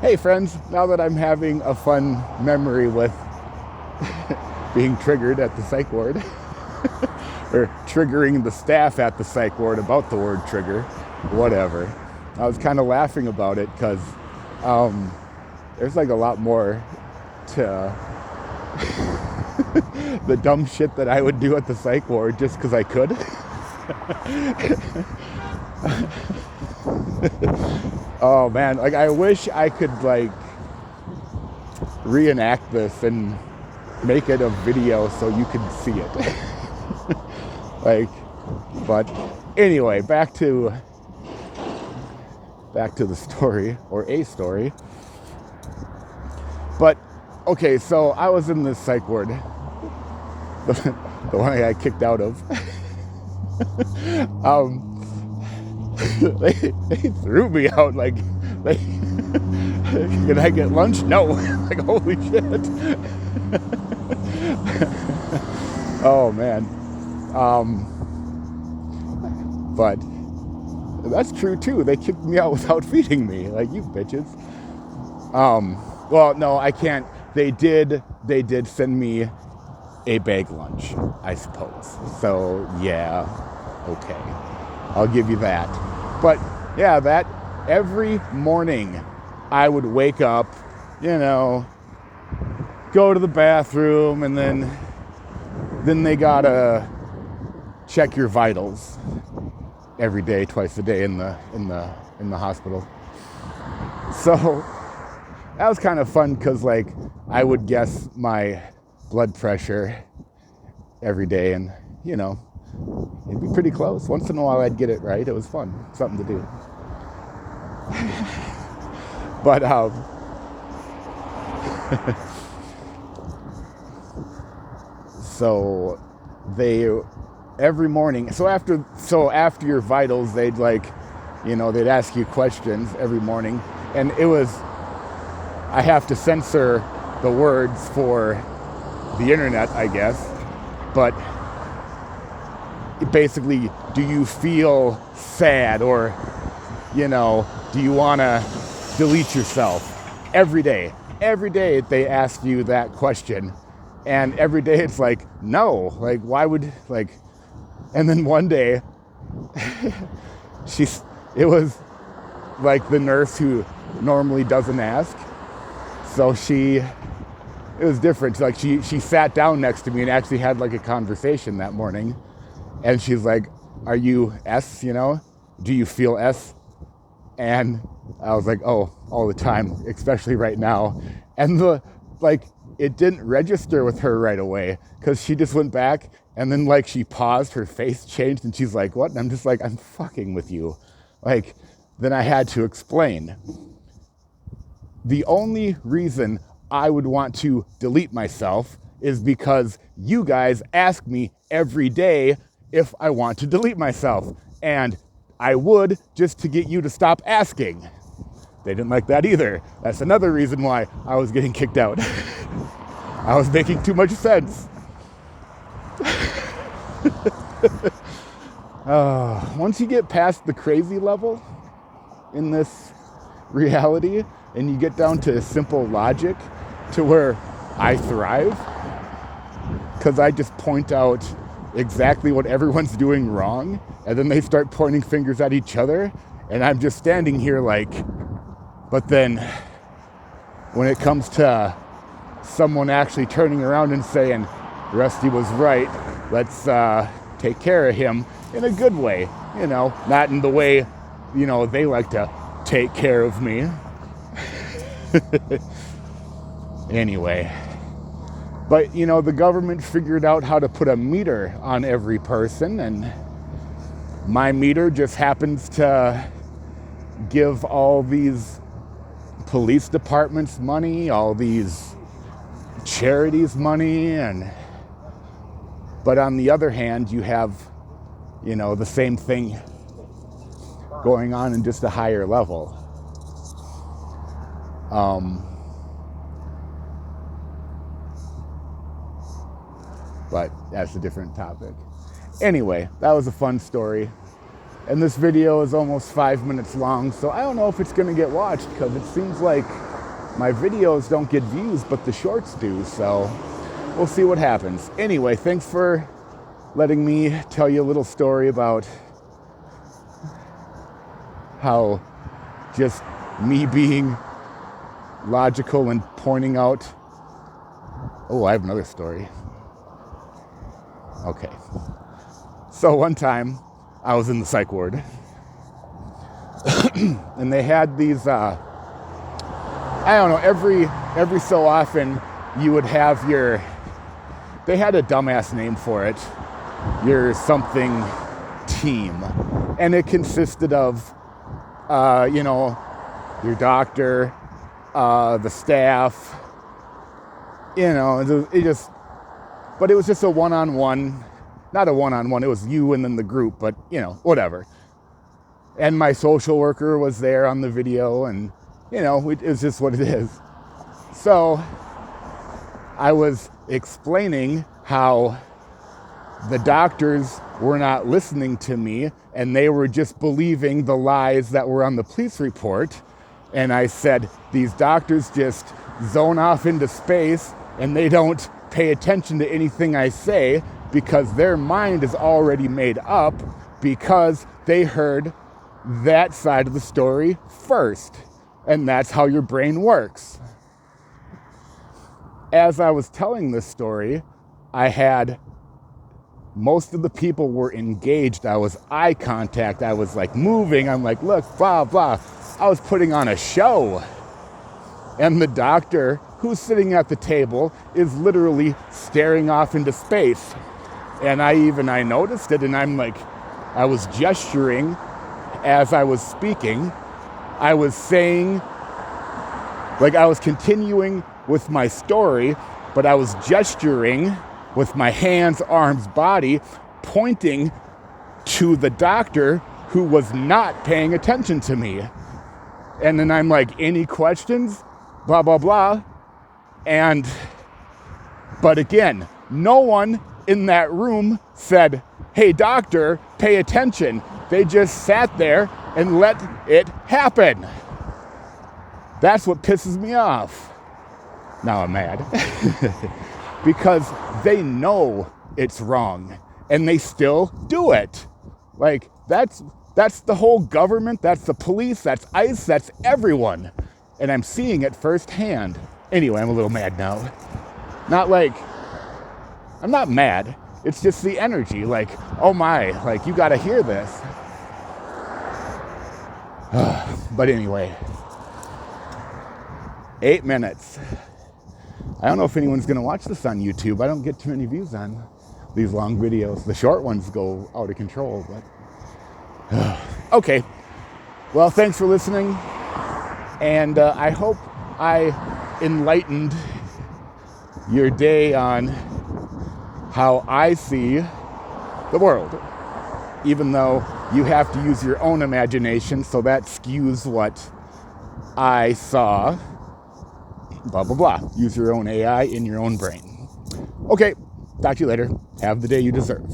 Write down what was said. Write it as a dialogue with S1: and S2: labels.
S1: Hey friends, now that I'm having a fun memory with being triggered at the psych ward, or triggering the staff at the psych ward about the word trigger, whatever. I was kind of laughing about it because there's like a lot more to the dumb shit that I would do at the psych ward just because I could. Oh man, like I wish I could like reenact this and make it a video so you could see it. Like, but anyway, back to the story, or a story. But okay, so I was in this psych ward, the one I got kicked out of. They threw me out, like, can I get lunch? No. Like, holy shit. Oh man. But that's true too. They kicked me out without feeding me. Like, you bitches. Well, no, I can't. They did send me a bag lunch, I suppose. So yeah, okay. I'll give you that. But yeah, that every morning I would wake up, go to the bathroom, and then they gotta check your vitals every day, twice a day in the hospital. So that was kind of fun because like I would guess my blood pressure every day, and it'd be pretty close. Once in a while I'd get it right. It was fun, something to do. But so they every morning. So after your vitals, they'd they'd ask you questions every morning, and it was, I have to censor the words for the internet, I guess, but basically, do you feel sad, or do you want to delete yourself? Every day they ask you that question, and every day it's like, no, like, why would, like, and then one day it was like the nurse who normally doesn't ask, so it was different. Like, she sat down next to me and actually had like a conversation that morning. And she's like, are you S, do you feel S? And I was like, oh, all the time, especially right now. And it didn't register with her right away, because she just went back, and then like she paused, her face changed, and she's like, what? And I'm just like, I'm fucking with you. Like, then I had to explain. The only reason I would want to delete myself is because you guys ask me every day if I want to delete myself. And I would, just to get you to stop asking. They didn't like that either. That's another reason why I was getting kicked out. I was making too much sense. Once you get past the crazy level in this reality, and you get down to simple logic, to where I thrive, because I just point out exactly what everyone's doing wrong, and then they start pointing fingers at each other, and I'm just standing here like, but then when it comes to someone actually turning around and saying, Rusty was right, let's take care of him in a good way, not in the way, they like to take care of me. Anyway. But, the government figured out how to put a meter on every person, and my meter just happens to give all these police departments money, all these charities money, but on the other hand, you have, the same thing going on in just a higher level. But that's a different topic. Anyway, that was a fun story. And this video is almost 5 minutes long, so I don't know if it's going to get watched, because it seems like my videos don't get views, but the shorts do, so we'll see what happens. Anyway, thanks for letting me tell you a little story about how just me being logical and pointing out. Oh, I have another story. Okay. So one time I was in the psych ward and they had these, I don't know, every so often you would have they had a dumbass name for it, your something team. And it consisted of, your doctor, the staff, but it was just a one-on-one, not a one-on-one, it was you and then the group, but, whatever. And my social worker was there on the video, and, it was just what it is. So I was explaining how the doctors were not listening to me, and they were just believing the lies that were on the police report. And I said, these doctors just zone off into space, and they don't pay attention to anything I say because their mind is already made up because they heard that side of the story first. And that's how your brain works. As I was telling this story, most of the people were engaged. I was eye contact. I was like moving. I'm like, look, blah, blah. I was putting on a show. And the doctor who's sitting at the table is literally staring off into space. And I noticed it, and I was gesturing as I was speaking. I was saying, I was continuing with my story, but I was gesturing with my hands, arms, body, pointing to the doctor who was not paying attention to me. And then I'm like, any questions? Blah, blah, blah. But again, no one in that room said, hey, doctor, pay attention. They just sat there and let it happen. That's what pisses me off. Now I'm mad. Because they know it's wrong and they still do it. That's the whole government, that's the police, that's ICE, that's everyone. And I'm seeing it firsthand. Anyway, I'm a little mad now. I'm not mad. It's just the energy, oh my, you gotta hear this. But anyway, 8 minutes. I don't know if anyone's going to watch this on YouTube. I don't get too many views on these long videos. The short ones go out of control. But okay. Well, thanks for listening. And I hope I enlightened your day on how I see the world. Even though you have to use your own imagination, so that skews what I saw. Blah, blah, blah. Use your own AI in your own brain. Okay, talk to you later. Have the day you deserve.